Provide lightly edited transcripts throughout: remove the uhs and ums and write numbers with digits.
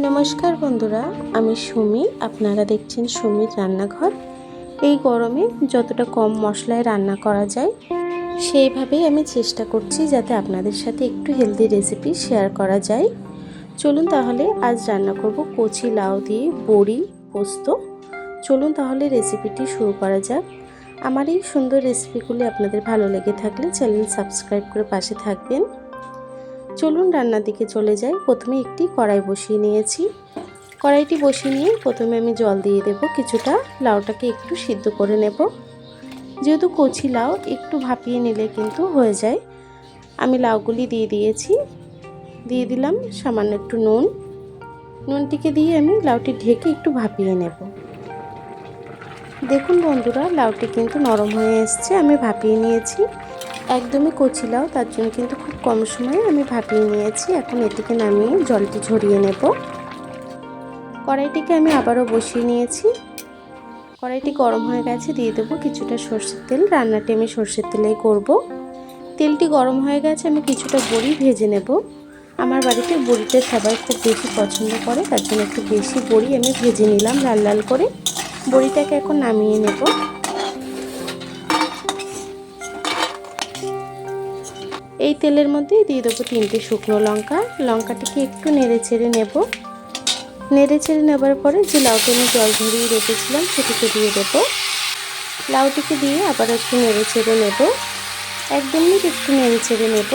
নমস্কার বন্ধুরা, আমি সুমি। আপনারা দেখছেন সুমির রান্নাঘর। এই গরমে যতটা কম মশলায় রান্না করা যায় সেইভাবেই আমি চেষ্টা করছি যাতে আপনাদের সাথে একটু হেলদি রেসিপি শেয়ার করা যায়। চলুন তাহলে আজ রান্না করব কচি লাউ দিয়ে বড়ি পোস্ত। চলুন তাহলে রেসিপিটি শুরু করা যাক। আমার এই সুন্দর রেসিপিগুলি আপনাদের ভালো লেগে থাকলে চ্যানেল সাবস্ক্রাইব করে পাশে থাকবেন। চলুন রান্নার দিকে চলে যাই। প্রথমে একটি কড়াই বসিয়ে নিয়েছি। কড়াইটি বসিয়ে নিয়ে প্রথমে আমি জল দিয়ে দেব। কিছুটা লাউটাকে একটু সিদ্ধ করে নেব। যেহেতু কচি লাউ একটু ভাপিয়ে নিলে কিন্তু হয়ে যায়। আমি লাউগুলি দিয়ে দিয়েছি। দিয়ে দিলাম সামান্য একটু নুনটিকে দিয়ে আমি লাউটি ঢেকে একটু ভাপিয়ে নেব। দেখুন বন্ধুরা, লাউটি কিন্তু নরম হয়ে এসছে। আমি ভাপিয়ে নিয়েছি। একদমই কচি লাউ, তার জন্য কিন্তু খুব কম সময়ে আমি ভাপিয়ে নিয়েছি। এখন এটিকে নামিয়ে জলটি ঝরিয়ে নেব। কড়াইটিকে আমি আবারও বসিয়ে নিয়েছি। কড়াইটি গরম হয়ে গেছে। দিয়ে দেবো কিছুটা সরষের তেল। রান্নাটি আমি সরষের তেলেই করব। তেলটি গরম হয়ে গেছে। আমি কিছুটা বড়ি ভেজে নেব। আমার বাড়িতে বড়িটা সবাই খুব বেশি পছন্দ করে, তার জন্য একটু বেশি বড়ি আমি ভেজে নিলাম লাল লাল করে। বড়িটাকে এখন নামিয়ে নেব। এই তেলের মধ্যেই দিয়ে দেবো 3টে শুকনো লঙ্কা। লঙ্কাটিকে একটু নেড়ে চেড়ে নেব। নেড়ে চেড়ে নেবার পরে যে লাউটি আমি জল ঝরিয়ে রেখেছিলাম সেটিকে দিয়ে দেব। লাউটিকে দিয়ে আবার একটু নেড়ে চেড়ে নেব। 1-2 মিনিট একটু নেড়ে চেড়ে নেব।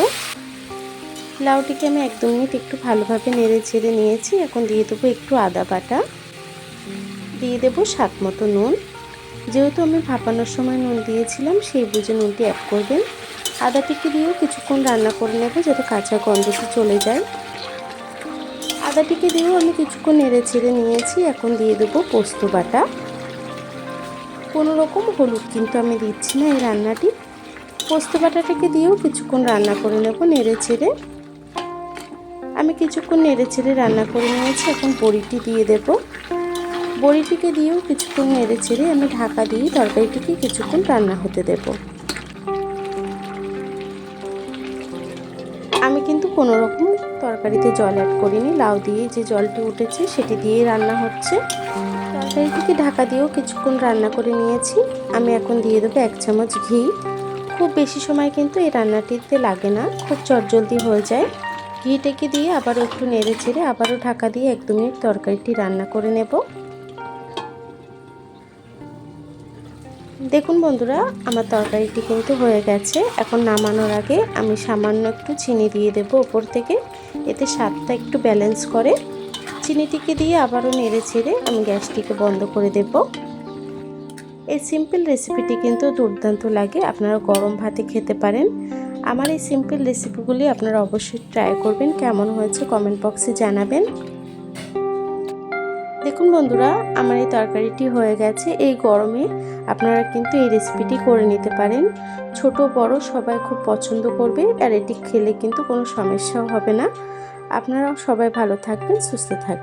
লাউটিকে আমি 1-2 মিনিট একটু ভালোভাবে নেড়ে চেড়ে নিয়েছি। এখন দিয়ে দেবো একটু আদা বাটা। দিয়ে দেবো স্বাদ মতো নুন। যেহেতু আমি ভাপানোর সময় নুন দিয়েছিলাম, সেই বুঝে নুনটি অ্যাড করবেন। আদাটিকে দিয়েও কিছুক্ষণ রান্না করে নেব যাতে কাঁচা গন্ধটি চলে যায়। আদাটিকে দিয়েও আমি কিছুক্ষণ নেড়ে চেড়ে নিয়েছি। এখন দিয়ে দেবো পোস্ত বাটা। কোনো রকম হলুদ কিন্তু আমি দিচ্ছি না এই রান্নাটি। পোস্ত বাটাটাকে দিয়েও কিছুক্ষণ রান্না করে নেব নেড়ে চেড়ে। আমি কিছুক্ষণ নেড়ে চেড়ে রান্না করে নিয়েছি। এখন বড়িটি দিয়ে দেব। বড়িটিকে দিয়েও কিছুক্ষণ নেড়ে চেড়ে আমি ঢাকা দিয়ে তরকারিটিকে কিছুক্ষণ রান্না হতে দেব। আমি কিন্তু কোনো রকম তরকারিতে জল অ্যাড করিনি। লাউ দিয়ে যে জলটি উঠেছে সেটি দিয়েই রান্না হচ্ছে। তরকারিটিকে ঢাকা দিয়েও কিছুক্ষণ রান্না করে নিয়েছি। আমি এখন দিয়ে দেবো 1 চামচ ঘি। খুব বেশি সময় কিন্তু এই রান্নাটিতে লাগে না, খুব চটজলদি হয়ে যায়। ঘিটাকে দিয়ে আবারও একটু নেড়ে চেড়ে আবারও ঢাকা দিয়ে 1-2 মিনিট তরকারিটি রান্না করে নেব। দেখুন বন্ধুরা, আমার তরকারিটি কিন্তু হয়ে গেছে। এখন নামানোর আগে আমি সামান্য একটু চিনি দিয়ে দেব উপর থেকে, এতে স্বাদটা একটু ব্যালেন্স করে। চিনিটিকে দিয়ে আবারও নেড়ে চেড়ে আমি গ্যাসটিকে বন্ধ করে দেব। এই সিম্পল রেসিপিটি কিন্তু দুর্দান্ত লাগে। আপনারা গরম ভাতে খেতে পারেন। আমার এই সিম্পল রেসিপিগুলি আপনারা অবশ্যই ট্রাই করবেন। কেমন হয়েছে কমেন্ট বক্সে জানাবেন। দেখুন বন্ধুরা, আমার এই তরকারিটি হয়ে গেছে। এই গরমে আপনারা কিন্তু এই রেসিপিটি করে নিতে পারেন। ছোট বড় সবাই খুব পছন্দ করবে, আর এটি খেলে কিন্তু কোনো সমস্যাও হবে না। আপনারাও সবাই ভালো থাকবেন, সুস্থ থাকবেন।